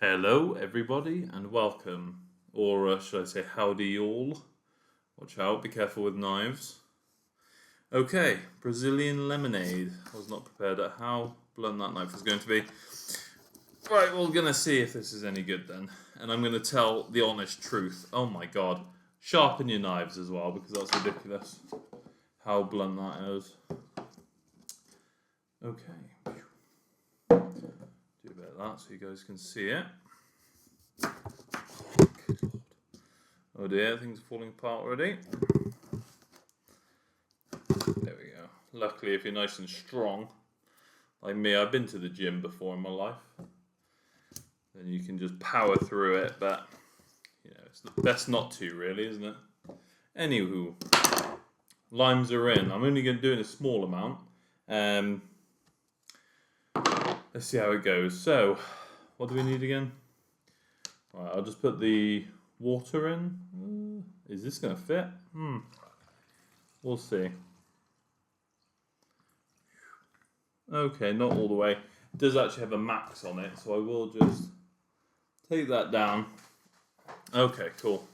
Hello, everybody, and welcome. Or should I say, howdy, all. Watch out, be careful with knives. Okay, Brazilian lemonade. I was not prepared at how blunt that knife is going to be. Right, we're going to see if this is any good then. And I'm going to tell the honest truth. Oh my god. Sharpen your knives as well, because that's ridiculous. How blunt that is. Okay. Do a bit of that so you guys can see it. Oh dear, things are falling apart already. There we go. Luckily, if you're nice and strong, like me, I've been to the gym before in my life, then you can just power through it, but, you know, it's best not to, really, isn't it? Anywho, limes are in. I'm only going to do in a small amount. Let's see how it goes. So, what do we need again? Right, I'll just put the water in. Is this going to fit? We'll see. Okay, not all the way. It does actually have a max on it, so I will just take that down. Okay, cool.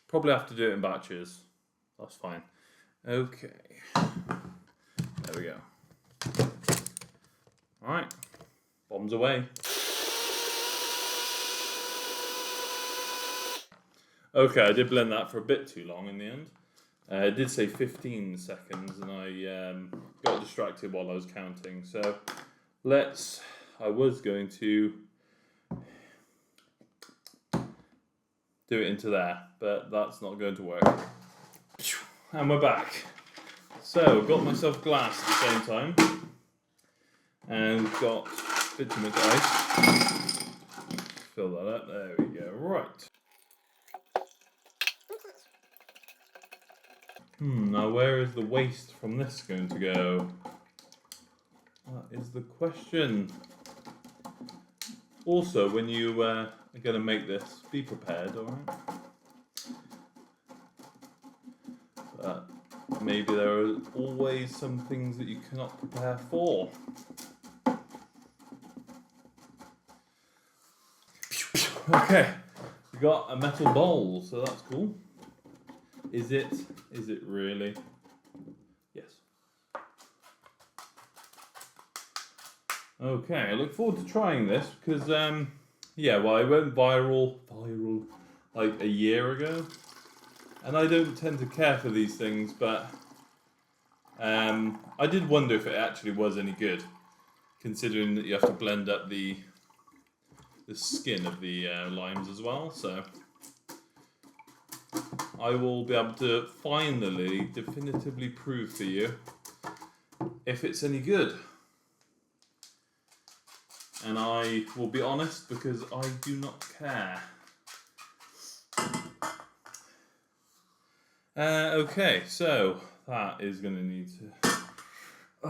Probably have to do it in batches. That's fine. Okay. There we go. Alright. Bombs away. Okay, I did blend that for a bit too long in the end. It did say 15 seconds, and I got distracted while I was counting. So I was going to do it into there, but that's not going to work. And we're back. So, got myself glass at the same time, and got a bit too much ice. Fill that up, there we go, right. Now where is the waste from this going to go? That is the question. Also, when you are going to make this, be prepared, alright? But maybe there are always some things that you cannot prepare for. Okay, we got a metal bowl, so that's cool. Is it really? Yes. Okay, I look forward to trying this because, yeah, well, I went viral like a year ago, and I don't tend to care for these things, but I did wonder if it actually was any good, considering that you have to blend up the skin of the limes as well, so I will be able to finally definitively prove for you if it's any good. And I will be honest because I do not care. Okay, so that is going to need to... for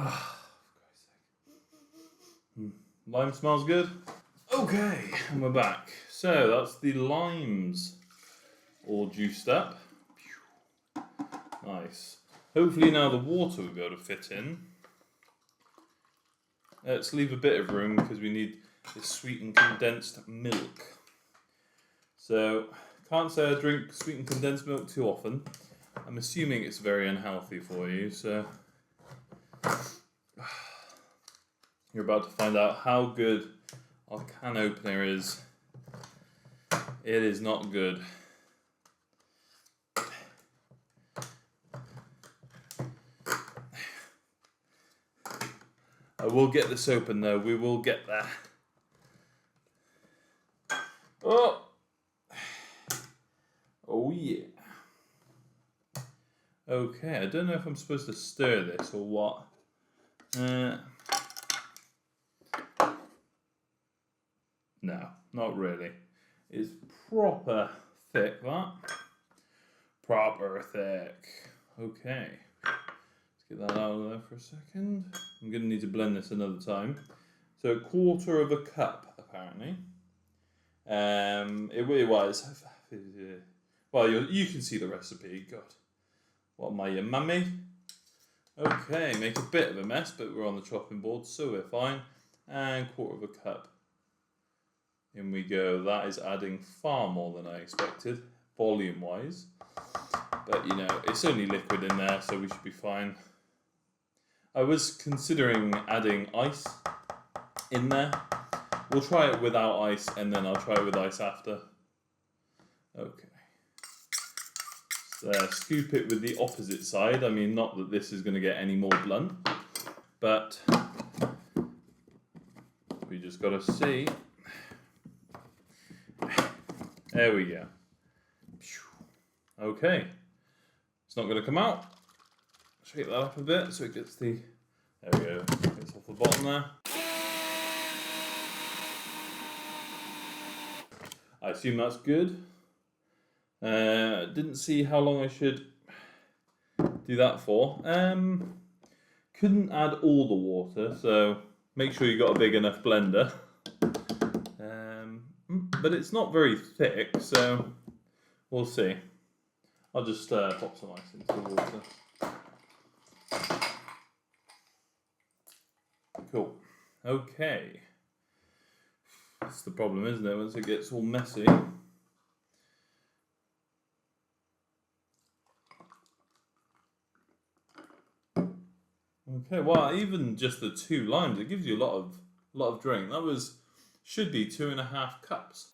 Christ's sake. Lime smells good. Okay, and we're back. So that's the limes all juiced up. Nice. Hopefully now the water will be able to fit in. Let's leave a bit of room because we need this sweetened condensed milk. So, can't say I drink sweetened condensed milk too often. I'm assuming it's very unhealthy for you, so you're about to find out how good our can opener is. It is not good. I will get this open though, we will get there. Oh! Oh yeah. Okay, I don't know if I'm supposed to stir this or what. No, not really. It's proper thick, that. Proper thick. Okay. Let's get that out of there for a second. I'm going to need to blend this another time. So, 1/4 of a cup, apparently. It really was. Well, you can see the recipe. God. What am I, your mummy? Okay, make a bit of a mess, but we're on the chopping board, so we're fine. And 1/4 of a cup In we go. That is adding far more than I expected, volume-wise. But, you know, it's only liquid in there, so we should be fine. I was considering adding ice in there. We'll try it without ice, and then I'll try it with ice after. Okay. So scoop it with the opposite side. I mean, not that this is going to get any more blunt, but we just got to see. There we go. Okay. It's not going to come out. Shake that up a bit so it gets the... There we go. Gets off the bottom there. I assume that's good. Didn't see how long I should do that for. Couldn't add all the water, so make sure you got a big enough blender. But it's not very thick, so we'll see. I'll just pop some ice into the water. Cool. Okay. That's the problem, isn't it? Once it gets all messy. Okay, well, even just the 2 limes, it gives you a lot of drink. That should be 2.5 cups.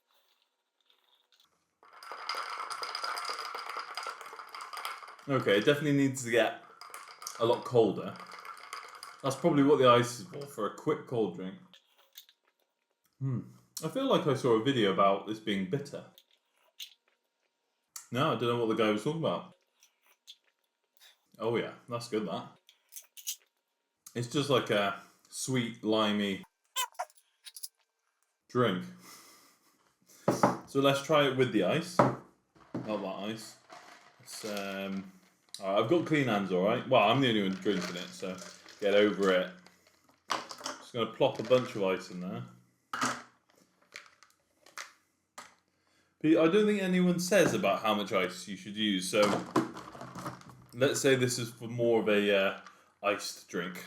Okay, it definitely needs to get a lot colder. That's probably what the ice is for a quick cold drink. I feel like I saw a video about this being bitter. No, I don't know what the guy was talking about. Oh yeah, that's good, that. It's just like a sweet, limey drink. So let's try it with the ice. Not that ice. I've got clean hands, alright? Well, I'm the only one drinking it, so get over it. Just going to plop a bunch of ice in there. But I don't think anyone says about how much ice you should use, so let's say this is for more of a iced drink.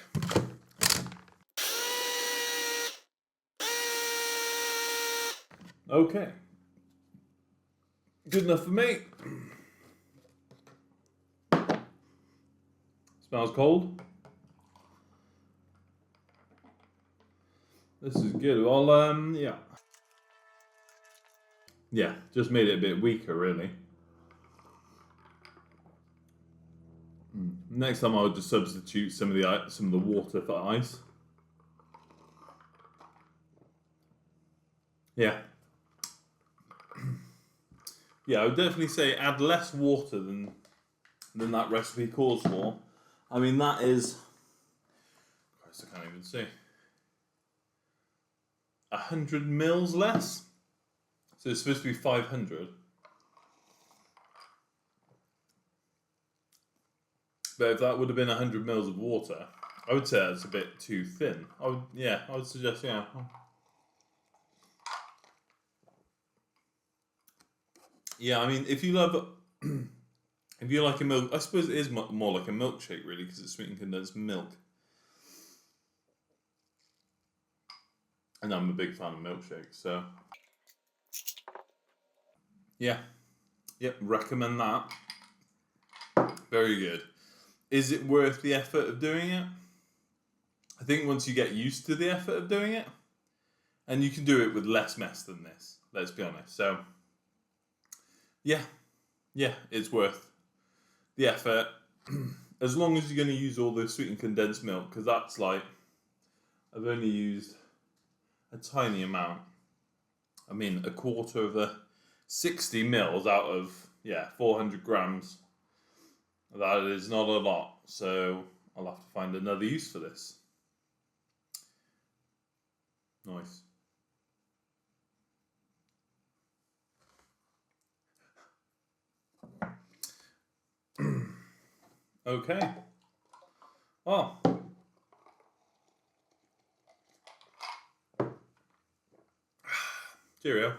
Okay. Good enough for me. Smells cold. This is good. Well, yeah. Yeah, just made it a bit weaker, really. Next time I would just substitute some of the water for ice. Yeah. Yeah, I would definitely say add less water than that recipe calls for. I mean, that is... Christ, I can't even see. 100 mils less? So it's supposed to be 500. But if that would have been 100 mils of water, I would say that's a bit too thin. I would suggest, yeah. Yeah, I mean, if you love... If you like a milk... I suppose it is more like a milkshake, really, because it's sweetened condensed milk. And I'm a big fan of milkshakes, so... Yeah. Yep, recommend that. Very good. Is it worth the effort of doing it? I think once you get used to the effort of doing it, and you can do it with less mess than this, let's be honest. So, yeah, it's worth the effort. As long as you're going to use all the sweetened condensed milk, because that's like, I've only used a tiny amount. I mean, a quarter of the 60 mils out of, 400 grams. That is not a lot, so I'll have to find another use for this. Nice. Okay. Oh. Cheerio.